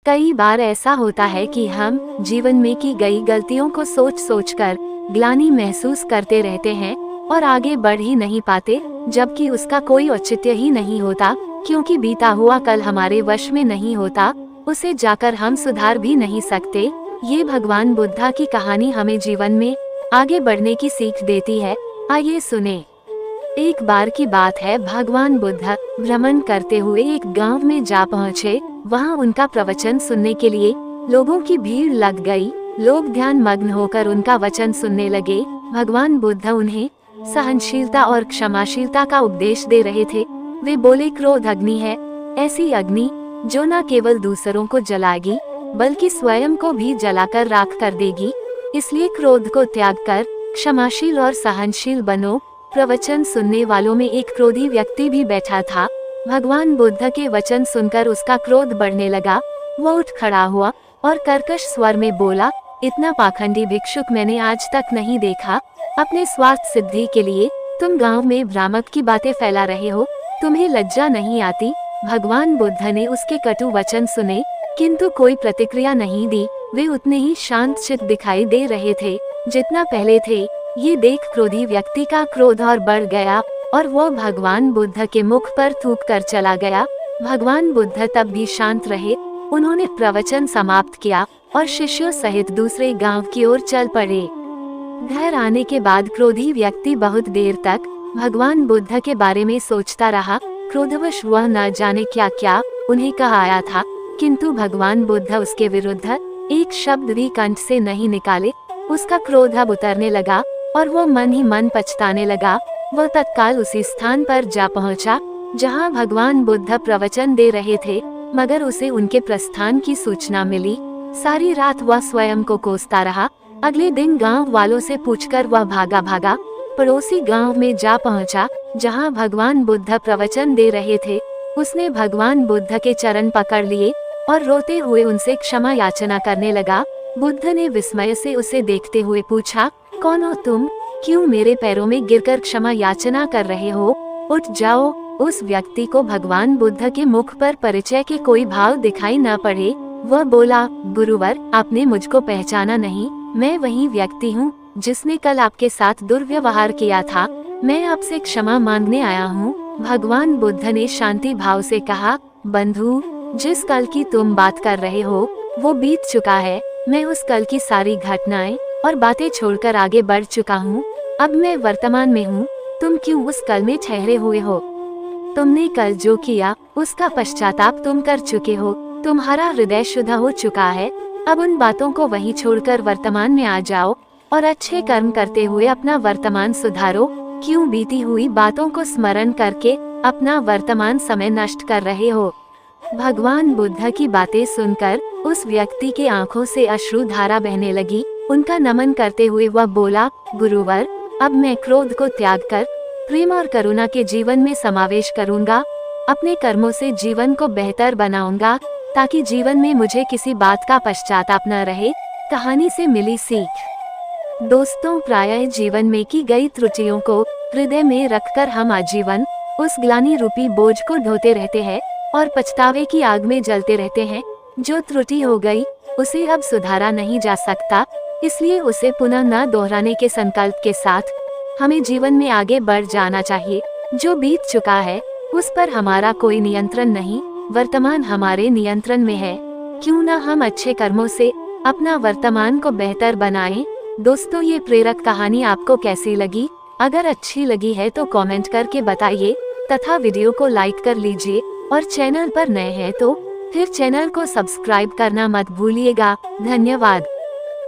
कई बार ऐसा होता है कि हम जीवन में की गई गलतियों को सोच सोच कर ग्लानि महसूस करते रहते हैं और आगे बढ़ ही नहीं पाते, जबकि उसका कोई औचित्य ही नहीं होता, क्योंकि बीता हुआ कल हमारे वश में नहीं होता, उसे जाकर हम सुधार भी नहीं सकते। ये भगवान बुद्धा की कहानी हमें जीवन में आगे बढ़ने की सीख देती है। आइए सुने। एक बार की बात है, भगवान बुद्ध भ्रमण करते हुए एक गांव में जा पहुँचे। वहां उनका प्रवचन सुनने के लिए लोगों की भीड़ लग गई। लोग ध्यान मग्न होकर उनका वचन सुनने लगे। भगवान बुद्ध उन्हें सहनशीलता और क्षमाशीलता का उपदेश दे रहे थे। वे बोले, क्रोध अग्नि है, ऐसी अग्नि जो न केवल दूसरों को जलाएगी बल्कि स्वयं को भी जलाकर राख कर देगी। इसलिए क्रोध को त्याग कर क्षमाशील और सहनशील बनो। प्रवचन सुनने वालों में एक क्रोधी व्यक्ति भी बैठा था। भगवान बुद्ध के वचन सुनकर उसका क्रोध बढ़ने लगा। वो उठ खड़ा हुआ और कर्कश स्वर में बोला, इतना पाखंडी भिक्षुक मैंने आज तक नहीं देखा। अपने स्वार्थ सिद्धि के लिए तुम गांव में भ्रामक की बातें फैला रहे हो, तुम्हें लज्जा नहीं आती? भगवान बुद्ध ने उसके कटु वचन सुने, किंतु कोई प्रतिक्रिया नहीं दी। वे उतने ही शांत चित्त दिखाई दे रहे थे जितना पहले थे। ये देख क्रोधी व्यक्ति का क्रोध और बढ़ गया और वो भगवान बुद्ध के मुख पर थूक कर चला गया। भगवान बुद्ध तब भी शांत रहे। उन्होंने प्रवचन समाप्त किया और शिष्यों सहित दूसरे गांव की ओर चल पड़े। घर आने के बाद क्रोधी व्यक्ति बहुत देर तक भगवान बुद्ध के बारे में सोचता रहा। क्रोधवश वह न जाने क्या क्या उन्हें कहा आया था, किंतु भगवान बुद्ध उसके विरुद्ध एक शब्द भी कंठ से नहीं निकाले। उसका क्रोध अब उतरने लगा और वो मन ही मन पछताने लगा। वह तत्काल उसी स्थान पर जा पहुंचा जहां भगवान बुद्ध प्रवचन दे रहे थे, मगर उसे उनके प्रस्थान की सूचना मिली। सारी रात वह स्वयं को कोसता रहा। अगले दिन गांव वालों से पूछकर वह भागा भागा पड़ोसी गांव में जा पहुंचा जहां भगवान बुद्ध प्रवचन दे रहे थे। उसने भगवान बुद्ध के चरण पकड़ लिए और रोते हुए उनसे क्षमा याचना करने लगा। बुद्ध ने विस्मय से उसे देखते हुए पूछा, कौन हो तुम? क्यों मेरे पैरों में गिरकर क्षमा याचना कर रहे हो? उठ जाओ। उस व्यक्ति को भगवान बुद्ध के मुख पर परिचय के कोई भाव दिखाई न पड़े। वह बोला, गुरुवर, आपने मुझको पहचाना नहीं। मैं वही व्यक्ति हूँ जिसने कल आपके साथ दुर्व्यवहार किया था। मैं आपसे क्षमा मांगने आया हूँ। भगवान बुद्ध ने शांति भाव से कहा, बंधु, जिस कल की तुम बात कर रहे हो वो बीत चुका है। मैं उस कल की सारी घटनाएं और बातें छोड़कर आगे बढ़ चुका हूँ। अब मैं वर्तमान में हूँ। तुम क्यों उस कल में ठहरे हुए हो? तुमने कल जो किया उसका पश्चाताप तुम कर चुके हो। तुम्हारा हृदय शुद्ध हो चुका है। अब उन बातों को वहीं छोड़कर वर्तमान में आ जाओ और अच्छे कर्म करते हुए अपना वर्तमान सुधारो। क्यों बीती हुई बातों को स्मरण करके अपना वर्तमान समय नष्ट कर रहे हो? भगवान बुद्ध की बातें सुनकर उस व्यक्ति के आंखों से अश्रु धारा बहने लगी। उनका नमन करते हुए वह बोला, गुरुवर, अब मैं क्रोध को त्याग कर प्रेम और करुणा के जीवन में समावेश करूंगा। अपने कर्मों से जीवन को बेहतर बनाऊंगा ताकि जीवन में मुझे किसी बात का पश्चाताप न रहे। कहानी से मिली सीख। दोस्तों, प्रायः जीवन में की गई त्रुटियों को हृदय में रखकर हम आजीवन उस ग्लानि रूपी बोझ को ढोते रहते हैं और पछतावे की आग में जलते रहते हैं। जो त्रुटि हो गई उसे अब सुधारा नहीं जा सकता, इसलिए उसे पुनः न दोहराने के संकल्प के साथ हमें जीवन में आगे बढ़ जाना चाहिए। जो बीत चुका है उस पर हमारा कोई नियंत्रण नहीं, वर्तमान हमारे नियंत्रण में है। क्यों न हम अच्छे कर्मों से अपना वर्तमान को बेहतर बनाएं। दोस्तों, ये प्रेरक कहानी आपको कैसी लगी? अगर अच्छी लगी है तो कमेंट करके बताइए तथा वीडियो को लाइक कर लीजिए और चैनल पर नए हैं तो फिर चैनल को सब्सक्राइब करना मत भूलिएगा। धन्यवाद।